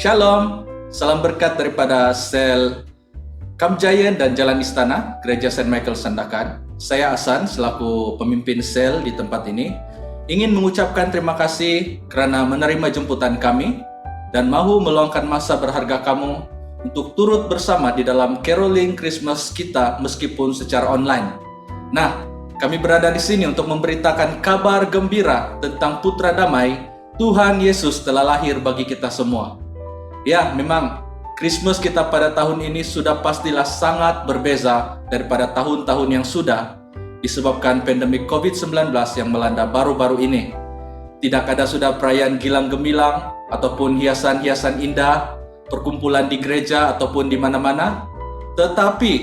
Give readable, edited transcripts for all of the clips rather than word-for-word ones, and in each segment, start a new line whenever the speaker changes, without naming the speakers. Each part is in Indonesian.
Shalom, salam berkat daripada sel Kamjayan dan Jalan Istana, Gereja Saint Michael Sandakan. Saya Asan, selaku pemimpin sel di tempat ini, ingin mengucapkan terima kasih kerana menerima jemputan kami dan mahu meluangkan masa berharga kamu untuk turut bersama di dalam caroling Christmas kita meskipun secara online. Nah, kami berada di sini untuk memberitakan kabar gembira tentang Putra Damai, Tuhan Yesus telah lahir bagi kita semua. Ya, memang Christmas kita pada tahun ini sudah pastilah sangat berbeza daripada tahun-tahun yang sudah disebabkan pandemik COVID-19 yang melanda baru-baru ini. Tidak ada sudah perayaan gilang gemilang ataupun hiasan-hiasan indah, perkumpulan di gereja ataupun di mana-mana. Tetapi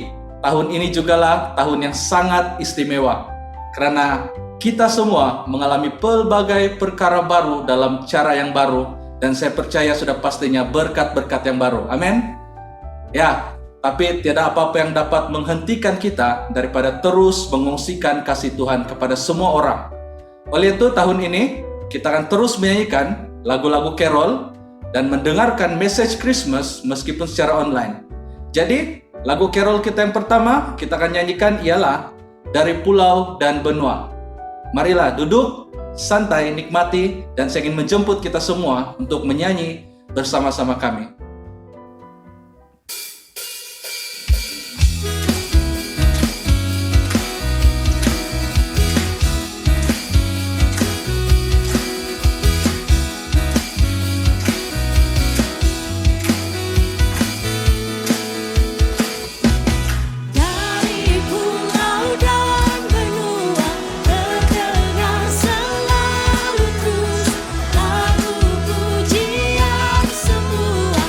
tahun ini jugalah tahun yang sangat istimewa karena kita semua mengalami pelbagai perkara baru dalam cara yang baru. Dan saya percaya sudah pastinya berkat-berkat yang baru. Amin. Ya, tapi tiada apa-apa yang dapat menghentikan kita daripada terus mengungsikan kasih Tuhan kepada semua orang. Oleh itu tahun ini kita akan terus menyanyikan lagu-lagu carol dan mendengarkan message Christmas meskipun secara online. Jadi lagu carol kita yang pertama kita akan nyanyikan ialah Dari Pulau dan Benua. Marilah duduk, santai, nikmati, dan saya ingin menjemput kita semua untuk menyanyi bersama-sama kami.
Lagu pujian semua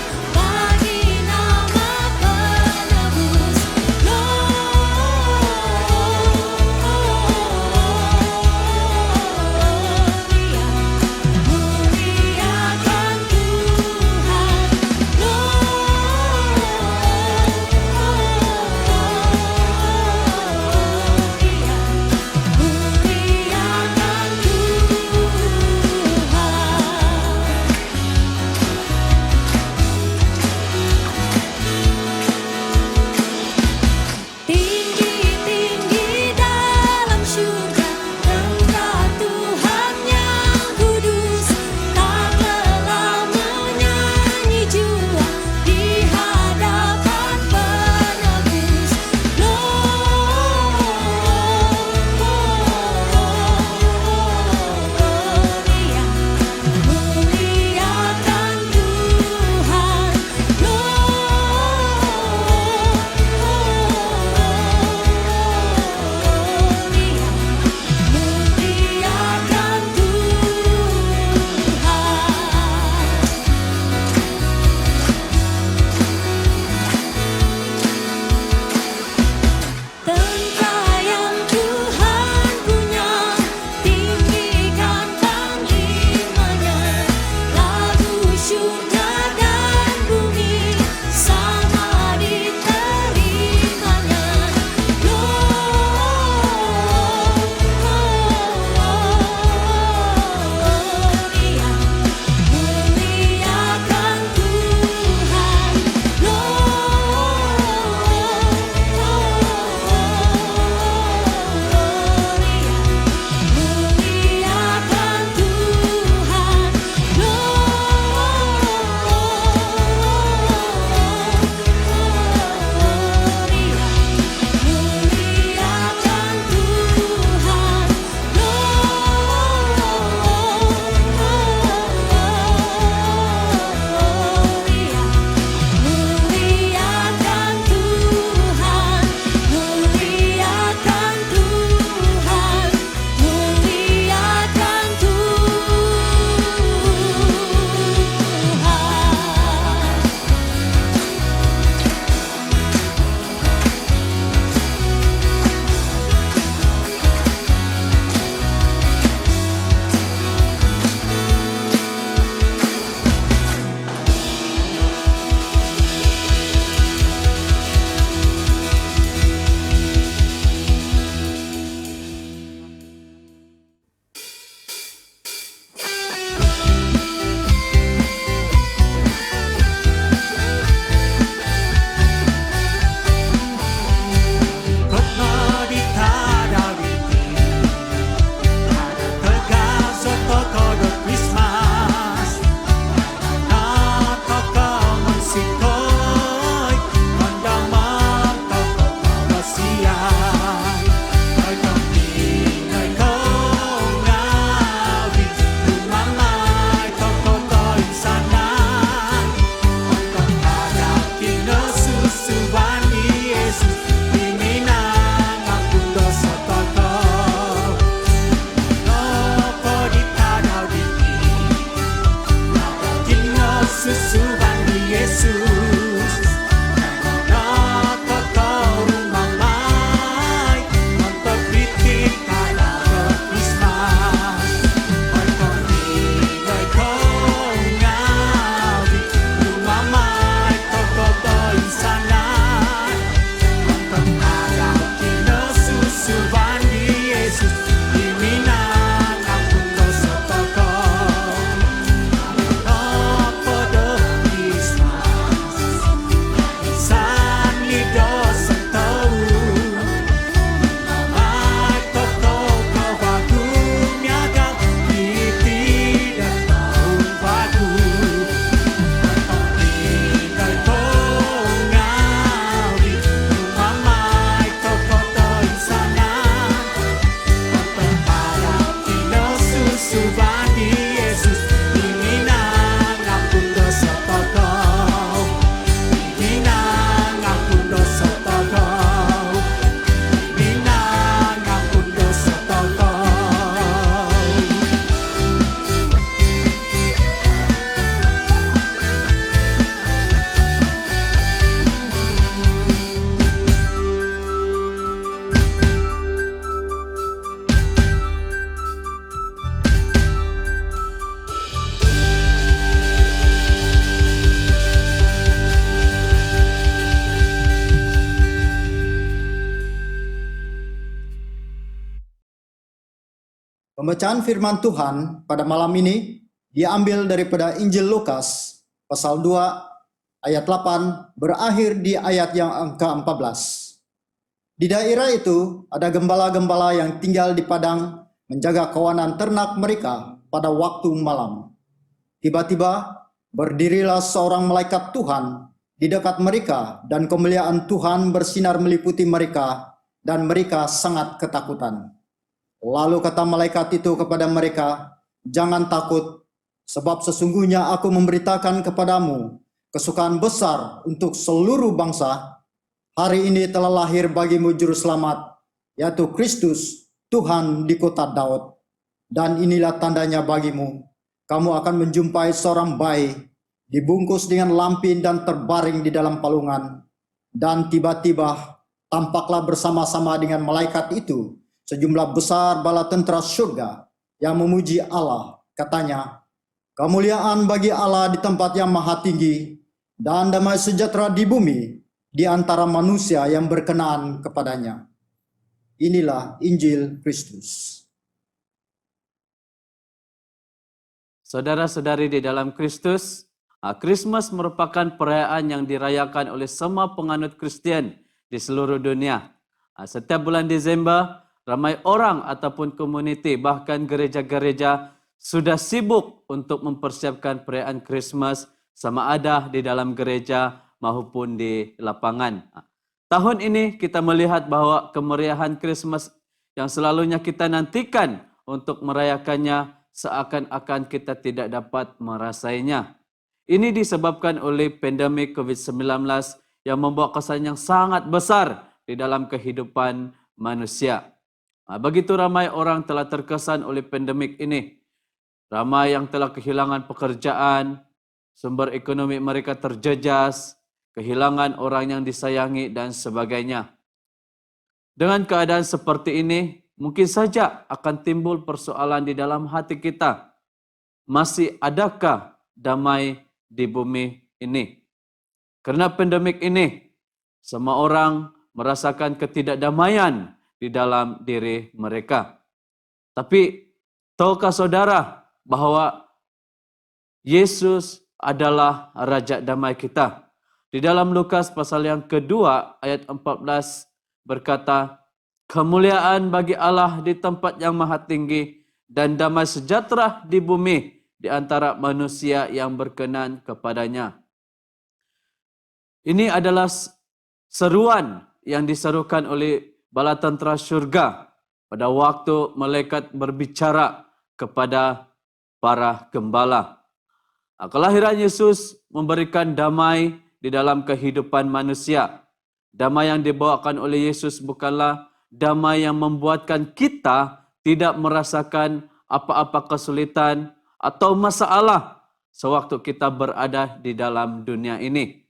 Pembacaan firman Tuhan pada malam ini diambil daripada Injil Lukas pasal 2 ayat 8 berakhir di ayat yang ke-14. Di daerah itu ada gembala-gembala yang tinggal di padang menjaga kawanan ternak mereka pada waktu malam. Tiba-tiba berdirilah seorang malaikat Tuhan di dekat mereka dan kemuliaan Tuhan bersinar meliputi mereka dan mereka sangat ketakutan. Lalu kata malaikat itu kepada mereka, "Jangan takut, sebab sesungguhnya aku memberitakan kepadamu kesukaan besar untuk seluruh bangsa. Hari ini telah lahir bagimu juru selamat, yaitu Kristus, Tuhan di kota Daud. Dan inilah tandanya bagimu, kamu akan menjumpai seorang bayi, dibungkus dengan lampin dan terbaring di dalam palungan. Dan tiba-tiba tampaklah bersama-sama dengan malaikat itu sejumlah besar bala tentara surga yang memuji Allah. Katanya, kemuliaan bagi Allah di tempat yang maha tinggi, dan damai sejahtera di bumi di antara manusia yang berkenan kepadanya." Inilah Injil Kristus.
Saudara-saudari di dalam Kristus, Christmas merupakan perayaan yang dirayakan oleh semua penganut Kristen di seluruh dunia. Setiap bulan Desember, ramai orang ataupun komuniti, bahkan gereja-gereja sudah sibuk untuk mempersiapkan perayaan Krismas sama ada di dalam gereja maupun di lapangan. Tahun ini kita melihat bahwa kemeriahan Krismas yang selalunya kita nantikan untuk merayakannya seakan-akan kita tidak dapat merasainya. Ini disebabkan oleh pandemik COVID-19 yang membawa kesan yang sangat besar di dalam kehidupan manusia. Begitu ramai orang telah terkesan oleh pandemik ini. Ramai yang telah kehilangan pekerjaan, sumber ekonomi mereka terjejas, kehilangan orang yang disayangi dan sebagainya. Dengan keadaan seperti ini, mungkin saja akan timbul persoalan di dalam hati kita. Masih adakah damai di bumi ini? Karena pandemik ini, semua orang merasakan ketidakdamaian di dalam diri mereka. Tapi, tahukah saudara bahwa Yesus adalah Raja Damai kita? Di dalam Lukas pasal yang kedua ayat 14 berkata, "Kemuliaan bagi Allah di tempat yang maha tinggi dan damai sejahtera di bumi di antara manusia yang berkenan kepadanya." Ini adalah seruan yang diserukan oleh bala tentera syurga pada waktu malaikat berbicara kepada para gembala. Kelahiran Yesus memberikan damai di dalam kehidupan manusia. Damai yang dibawakan oleh Yesus bukanlah damai yang membuatkan kita tidak merasakan apa-apa kesulitan atau masalah sewaktu kita berada di dalam dunia ini.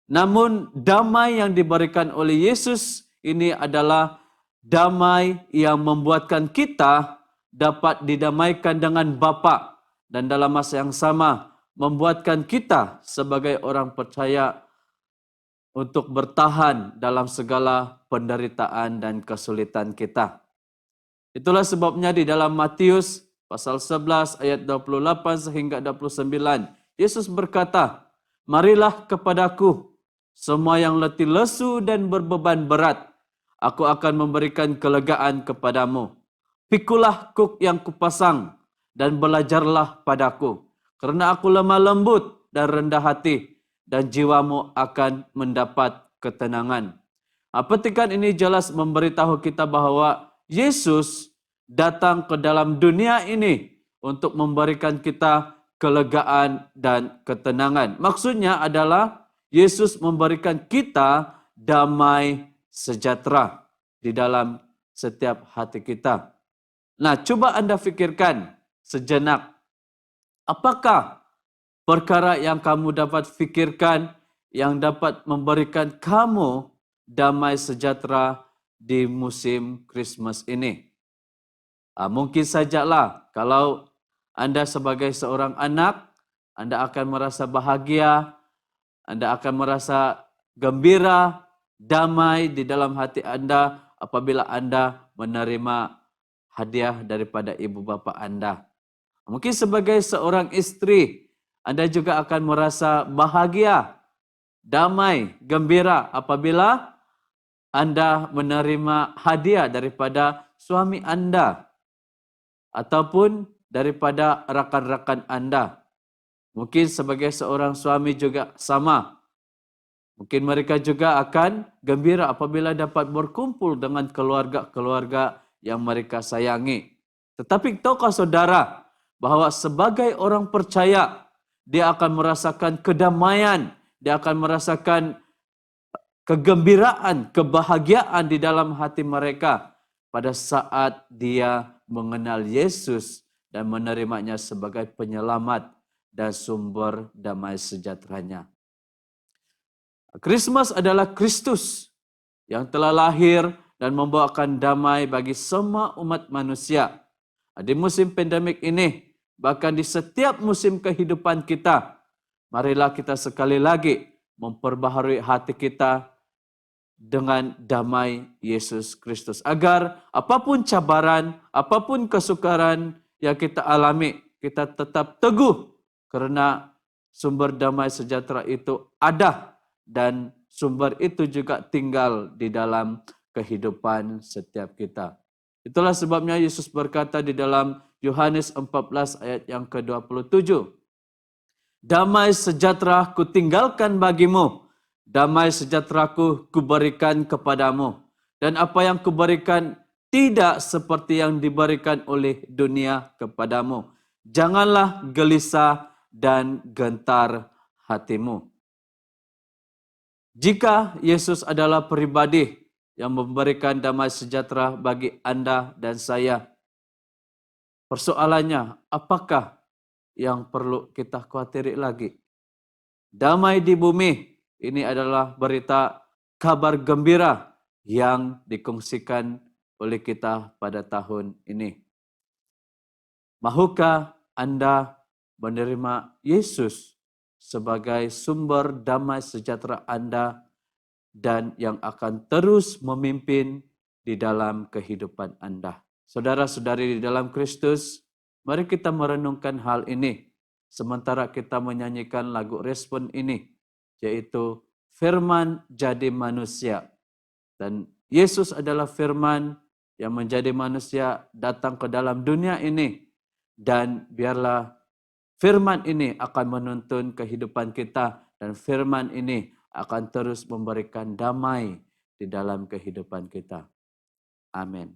Namun damai yang diberikan oleh Yesus ini adalah damai yang membuatkan kita dapat didamaikan dengan Bapa dan dalam masa yang sama membuatkan kita sebagai orang percaya untuk bertahan dalam segala penderitaan dan kesulitan kita. Itulah sebabnya di dalam Matius pasal 11 ayat 28 sehingga 29, Yesus berkata, "Marilah kepadaku, semua yang letih lesu dan berbeban berat, aku akan memberikan kelegaan kepadamu. Pikulah kuk yang kupasang dan belajarlah padaku, karena aku lemah lembut dan rendah hati, dan jiwamu akan mendapat ketenangan." Petikan ini jelas memberitahu kita bahwa Yesus datang ke dalam dunia ini untuk memberikan kita kelegaan dan ketenangan. Maksudnya adalah Yesus memberikan kita damai sejahtera di dalam setiap hati kita. Nah, coba Anda pikirkan sejenak, apakah perkara yang kamu dapat pikirkan yang dapat memberikan kamu damai sejahtera di musim Christmas ini? Mungkin sajalah kalau Anda sebagai seorang anak, Anda akan merasa bahagia, Anda akan merasa gembira, damai di dalam hati Anda apabila Anda menerima hadiah daripada ibu bapa Anda. Mungkin sebagai seorang istri, Anda juga akan merasa bahagia, damai, gembira apabila Anda menerima hadiah daripada suami Anda ataupun daripada rakan-rakan Anda. Mungkin sebagai seorang suami juga sama. Mungkin mereka juga akan gembira apabila dapat berkumpul dengan keluarga-keluarga yang mereka sayangi. Tetapi tahukah saudara bahwa sebagai orang percaya, dia akan merasakan kedamaian, dia akan merasakan kegembiraan, kebahagiaan di dalam hati mereka pada saat dia mengenal Yesus dan menerimanya sebagai penyelamat dan sumber damai sejahteranya. Christmas adalah Kristus yang telah lahir dan membawakan damai bagi semua umat manusia. Di musim pandemik ini, bahkan di setiap musim kehidupan kita, marilah kita sekali lagi memperbaharui hati kita dengan damai Yesus Kristus. Agar apapun cabaran, apapun kesukaran yang kita alami, kita tetap teguh karena sumber damai sejahtera itu ada dan sumber itu juga tinggal di dalam kehidupan setiap kita. Itulah sebabnya Yesus berkata di dalam Yohanes 14 ayat yang ke-27. Damai sejahtera kutinggalkan bagimu, damai sejahteraku kuberikan kepadamu. Dan apa yang kuberikan tidak seperti yang diberikan oleh dunia kepadamu. Janganlah gelisah dan gentar hatimu. Jika Yesus adalah pribadi yang memberikan damai sejahtera bagi Anda dan saya, persoalannya apakah yang perlu kita khawatiri lagi? Damai di bumi, ini adalah berita kabar gembira yang dikongsikan oleh kita pada tahun ini. Mahukah Anda menerima Yesus sebagai sumber damai sejahtera Anda dan yang akan terus memimpin di dalam kehidupan Anda? Saudara-saudari di dalam Kristus, mari kita merenungkan hal ini sementara kita menyanyikan lagu respon ini, yaitu firman jadi manusia. Dan Yesus adalah firman yang menjadi manusia datang ke dalam dunia ini. Dan biarlah firman ini akan menuntun kehidupan kita dan firman ini akan terus memberikan damai di dalam kehidupan kita. Amin.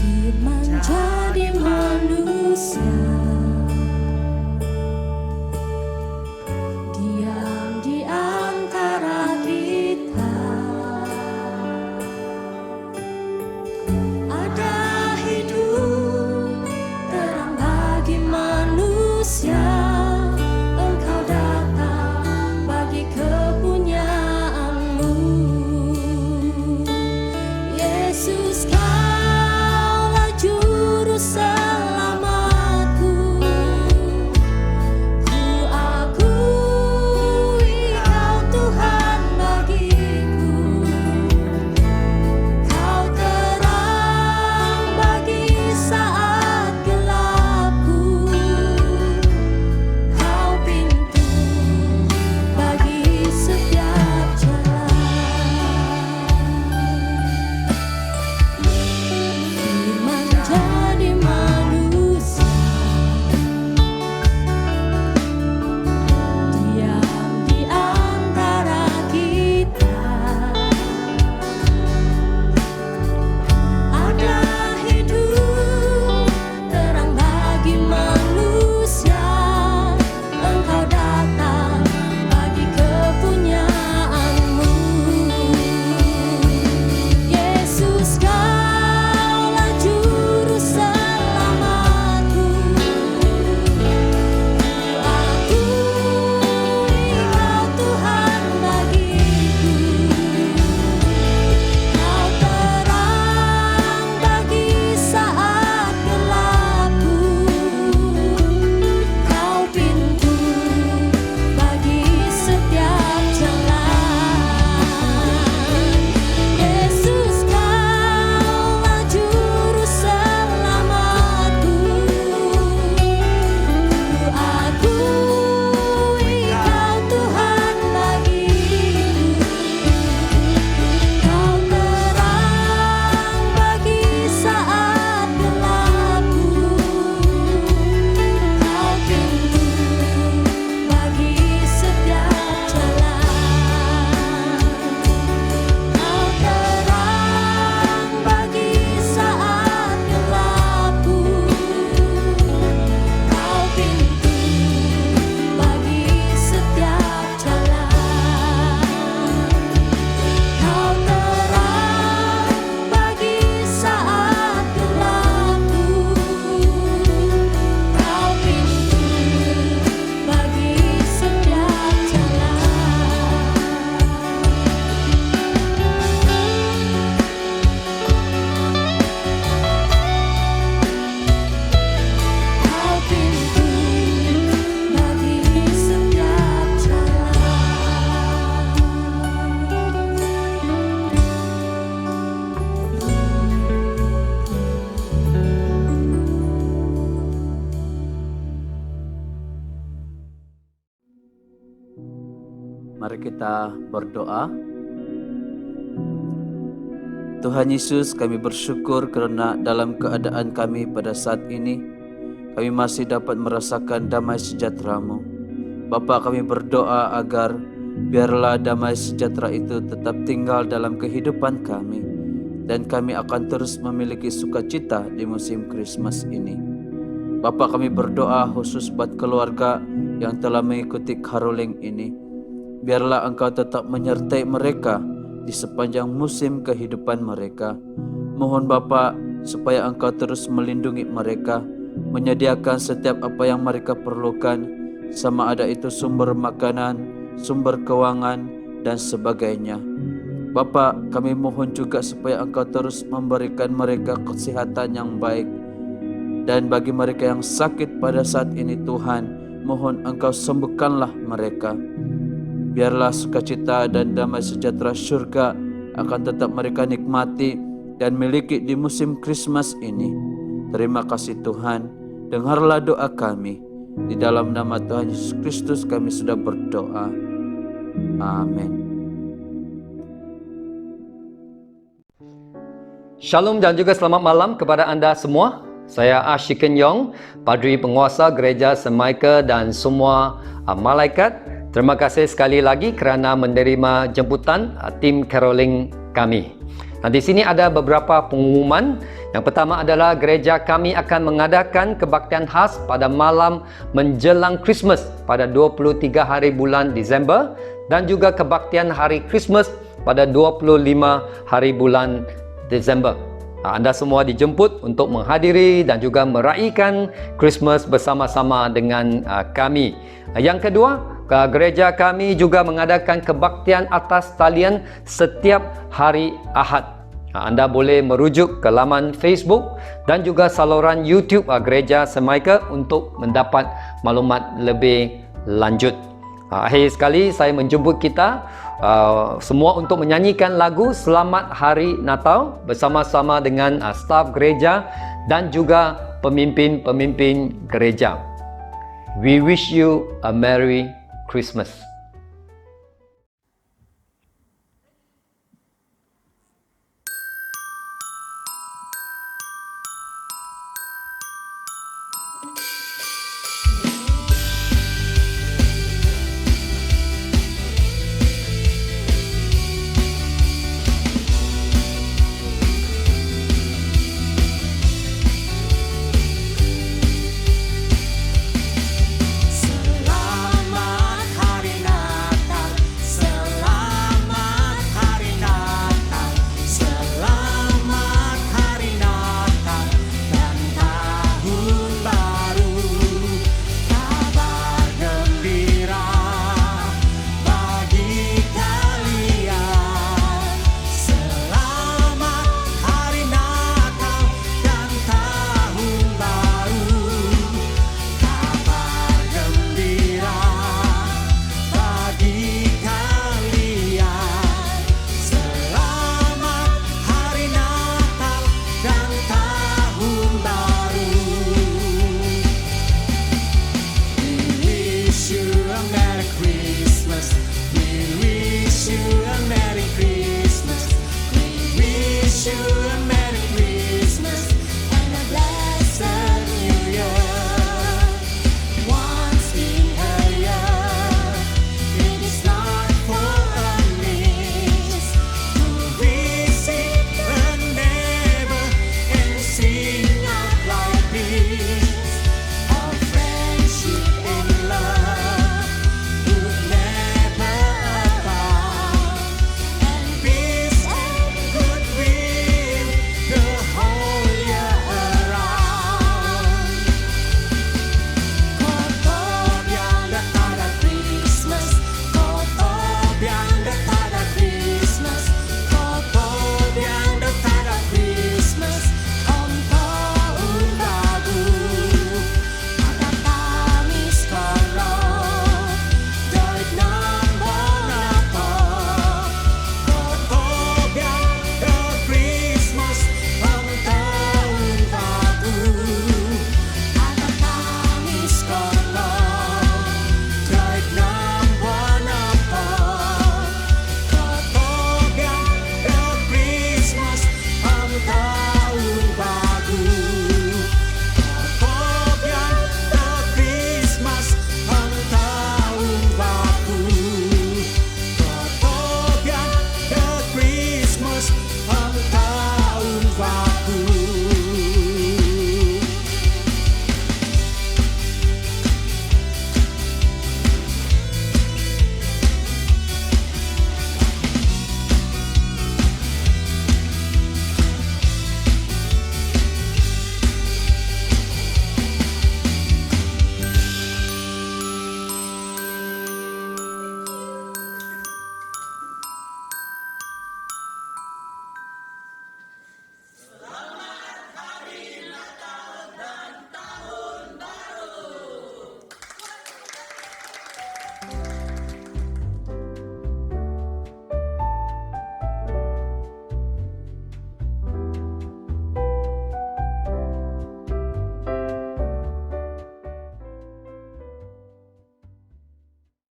Firman jadi
Mari kita berdoa. Tuhan Yesus, kami bersyukur kerana dalam keadaan kami pada saat ini, kami masih dapat merasakan damai sejahtera-Mu. Bapa, kami berdoa agar biarlah damai sejahtera itu tetap tinggal dalam kehidupan kami, dan kami akan terus memiliki sukacita di musim Christmas ini. Bapa, kami berdoa khusus buat keluarga yang telah mengikuti caroling ini. Biarlah Engkau tetap menyertai mereka di sepanjang musim kehidupan mereka. Mohon Bapa supaya Engkau terus melindungi mereka, menyediakan setiap apa yang mereka perlukan, sama ada itu sumber makanan, sumber keuangan, dan sebagainya. Bapa, kami mohon juga supaya Engkau terus memberikan mereka kesehatan yang baik. Dan bagi mereka yang sakit pada saat ini Tuhan, mohon Engkau sembuhkanlah mereka. Biarlah sukacita dan damai sejahtera surga akan tetap mereka nikmati dan miliki di musim Christmas ini. Terima kasih Tuhan, dengarlah doa kami. Di dalam nama Tuhan Yesus Kristus kami sudah berdoa. Amin.
Shalom dan juga selamat malam kepada anda semua. Saya Ashiken Yong, Padri Penguasa Gereja St. Michael dan semua malaikat. Terima kasih sekali lagi kerana menerima jemputan tim caroling kami. Nah, di sini ada beberapa pengumuman. Yang pertama adalah gereja kami akan mengadakan kebaktian khas pada malam menjelang Christmas pada 23 hari bulan Disember dan juga kebaktian hari Christmas pada 25 hari bulan Desember. Anda semua dijemput untuk menghadiri dan juga meraihkan Christmas bersama-sama dengan kami. Yang kedua, gereja kami juga mengadakan kebaktian atas talian setiap hari Ahad. Anda boleh merujuk ke laman Facebook dan juga saluran YouTube Gereja St. Michael untuk mendapat maklumat lebih lanjut. Akhir sekali saya menjemput kita semua untuk menyanyikan lagu Selamat Hari Natal bersama-sama dengan staf gereja dan juga pemimpin-pemimpin gereja. We wish you a Merry Christmas.
Wish you a